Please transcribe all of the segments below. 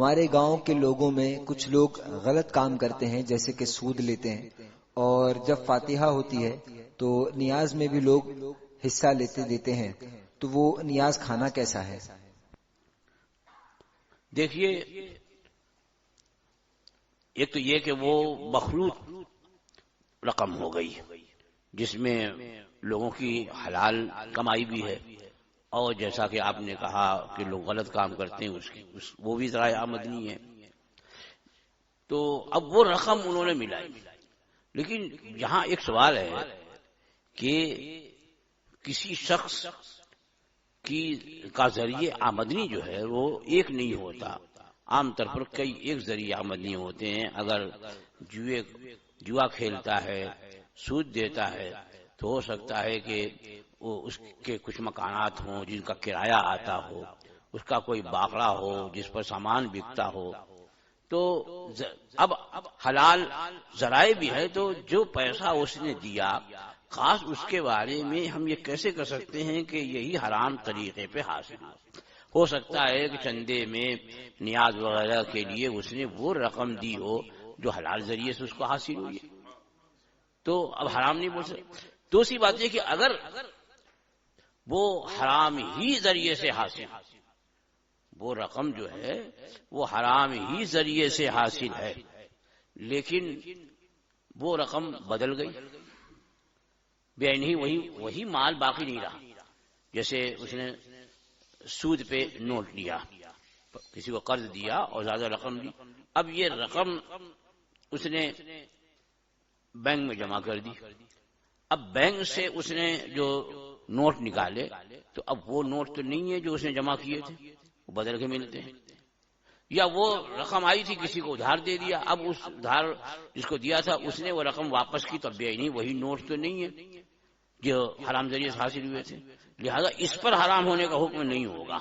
ہمارے گاؤں کے لوگوں میں کچھ لوگ غلط کام کرتے ہیں، جیسے کہ سود لیتے ہیں، اور جب فاتحہ ہوتی ہے تو نیاز میں بھی لوگ حصہ لیتے ہیں، تو وہ نیاز کھانا کیسا ہے؟ دیکھیے، ایک تو یہ کہ وہ مخلوط رقم ہو گئی جس میں لوگوں کی حلال کمائی بھی ہے، اور جیسا کہ آپ نے کہا کہ لوگ غلط کام کرتے ہیں وہ بھی ذرائع آمدنی ہے. تو اب وہ رقم انہوں نے ملائی، لیکن یہاں ایک سوال ہے کہ کسی شخص کا ذریعہ آمدنی جو ہے وہ ایک نہیں ہوتا. عام طور پر کئی ایک ذریعہ آمدنی ہوتے ہیں. اگر جوا کھیلتا ہے، سود دیتا ہے، تو ہو سکتا ہے کہ وہ اس کے کچھ مکانات ہوں جن کا کرایہ آتا ہو، اس کا کوئی باغڑا ہو جس پر سامان بکتا ہو. تو اب حلال ذرائع بھی ہے، تو جو پیسہ اس نے دیا خاص اس کے بارے میں ہم یہ کیسے کر سکتے ہیں کہ یہی حرام طریقے پہ حاصل ہو سکتا ہے کہ چندے میں نیاز وغیرہ کے لیے اس نے وہ رقم دی ہو جو حلال ذریعے سے اس کو حاصل ہوئی، تو اب حرام نہیں بول سکتے. دوسری بات یہ کہ اگر وہ حرام ہی ذریعے سے حاصل، وہ رقم جو ہے وہ حرام ہی ذریعے سے حاصل ہے، لیکن وہ رقم بدل گئی، بے نہیں وہی مال باقی نہیں رہا. جیسے اس نے سود پہ نوٹ لیا، کسی کو قرض دیا اور زیادہ رقم دی، اب یہ رقم اس نے بینک میں جمع کر دی. اب بینک سے اس نے جو نوٹ نکالے تو اب وہ نوٹ تو نہیں ہے جو اس نے جمع کیے تھے، وہ بدل کے ملتے ہیں. یا وہ رقم آئی تھی کسی کو ادھار دے دیا، اب اس ادھار جس کو دیا تھا اس نے وہ رقم واپس کی، تو اب بے نہیں وہی نوٹ تو نہیں ہے جو حرام ذریعے سے حاصل ہوئے تھے. لہذا اس پر حرام ہونے کا حکم نہیں ہوگا.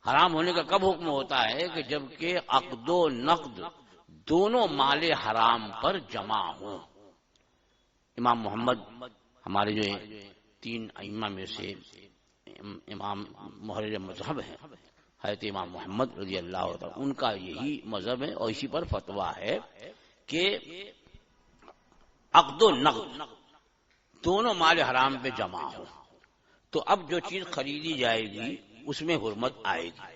حرام ہونے کا کب حکم ہوتا ہے کہ جب کہ عقد و نقد دونوں مال حرام پر جمع ہوں. امام محمد ہمارے جو 3 ائمہ میں سے امام محرر مذہب ہے، حضرت امام محمد رضی اللہ عنہ، ان کا یہی مذہب ہے اور اسی پر فتویٰ ہے کہ عقد و نقد دونوں مال حرام پہ جمع ہو تو اب جو چیز خریدی جائے گی اس میں حرمت آئے گی.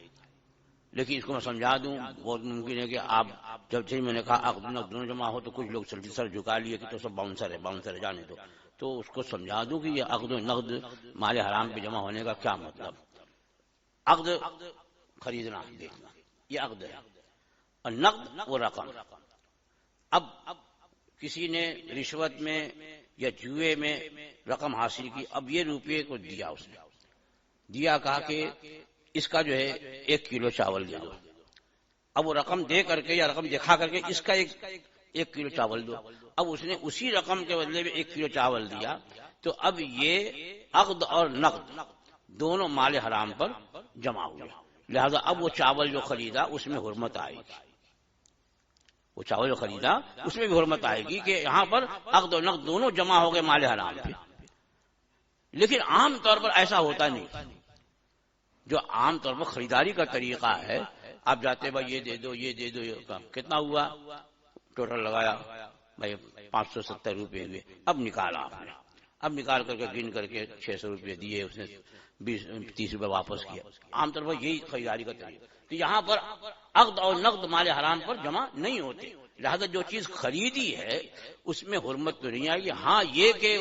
لیکن اس کو میں سمجھا دوں، بہت ممکن ہے کہ آپ جب سے میں نے کہا عقد و نقد دونوں جمع ہو تو کچھ لوگ سر جھکا لیے کہ تو سب باؤنسر ہے جانے دو. تو اس کو سمجھا دوں کہ یہ عقد و نقد مال حرام پہ جمع ہونے کا کیا مطلب. عقد خریدنا دیکھنا یہ عقد ہے، اور نقد وہ رقم. اب کسی نے رشوت میں یا جوئے میں رقم حاصل کی، اب یہ روپے کو دیا، اس نے دیا، کہا کہ اس کا جو ہے 1 کلو چاول دے دو. اب وہ رقم دے کر کے یا رقم دکھا کر کے اس کا 1 کلو چاول دو. اب اس نے اسی رقم کے بدلے میں 1 کلو چاول دیا، تو اب یہ عقد اور نقد دونوں مال حرام پر جمع ہوئے. لہذا اب وہ چاول جو خریدا اس میں حرمت آئے گی، وہ چاول جو خریدا اس میں بھی حرمت آئے گی کہ یہاں پر عقد و نقد دونوں جمع ہو گئے مال حرام پہ. لیکن عام طور پر ایسا ہوتا نہیں. جو عام طور پر خریداری کا طریقہ ہے، آپ جاتے بھائی یہ دے دو یہ دے دو، کتنا ہوا ٹوٹل لگایا بھائی 570 روپے ہوئے. اب نکالا آپ نے، اب نکال کر کے گن کر کے 600 روپے دیے، اس نے 20-30 روپے واپس کیا. عام طور پر یہی خریداری کا طریقہ. تو یہاں پر عقد اور نقد مال حرام پر جمع نہیں ہوتے. لہذا جو چیز خریدی ہے اس میں حرمت تو نہیں آئے گی. ہاں یہ کہ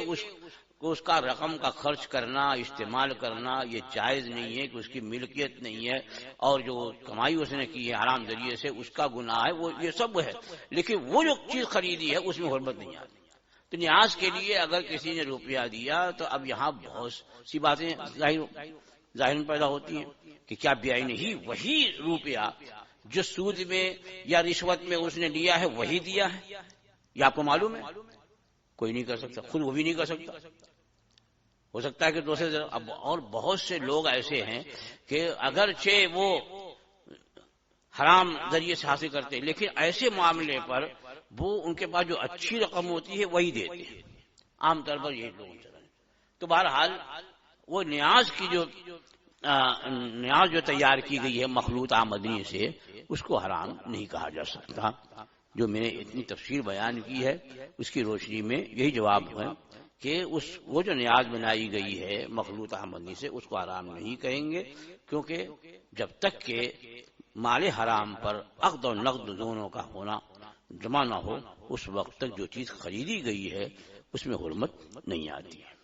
اس کا رقم کا خرچ کرنا، استعمال کرنا یہ جائز نہیں ہے کہ اس کی ملکیت نہیں ہے، اور جو کمائی اس نے کی ہے حرام ذریعے سے اس کا گناہ ہے، وہ یہ سب ہے. لیکن وہ جو چیز خریدی ہے اس میں حرمت نہیں آتی. تو نیاز کے لیے اگر کسی نے روپیہ دیا تو اب یہاں بہت سی باتیں ظاہر پیدا ہوتی ہیں کہ کیا بیعین ہی وہی روپیہ جو سود میں یا رشوت میں اس نے لیا ہے وہی دیا ہے؟ یہ آپ کو معلوم ہے؟ کوئی نہیں کر سکتا، خود وہ بھی نہیں کر سکتا. ہو سکتا ہے کہ دوسرے. اب اور بہت سے لوگ ایسے ہیں کہ اگرچہ وہ حرام ذریعے سے حاصل کرتے ہیں لیکن ایسے معاملے پر وہ ان کے پاس جو اچھی رقم ہوتی ہے وہی دیتے ہیں. عام طور پر یہ لوگ چلیں. تو بہرحال وہ نیاز کی جو نیاز جو تیار کی گئی ہے مخلوط آمدنی سے، اس کو حرام نہیں کہا جا سکتا۔ جو میں نے اتنی تفصیل بیان کی ہے اس کی روشنی میں یہی جواب ہے کہ وہ جو نیاز بنائی گئی ہے مخلوط آمدنی سے اس کو حرام نہیں کہیں گے، کیونکہ جب تک کہ مال حرام پر عقد اور نقد دونوں کا ہونا جمع نہ ہو اس وقت تک جو چیز خریدی گئی ہے اس میں حرمت نہیں آتی ہے۔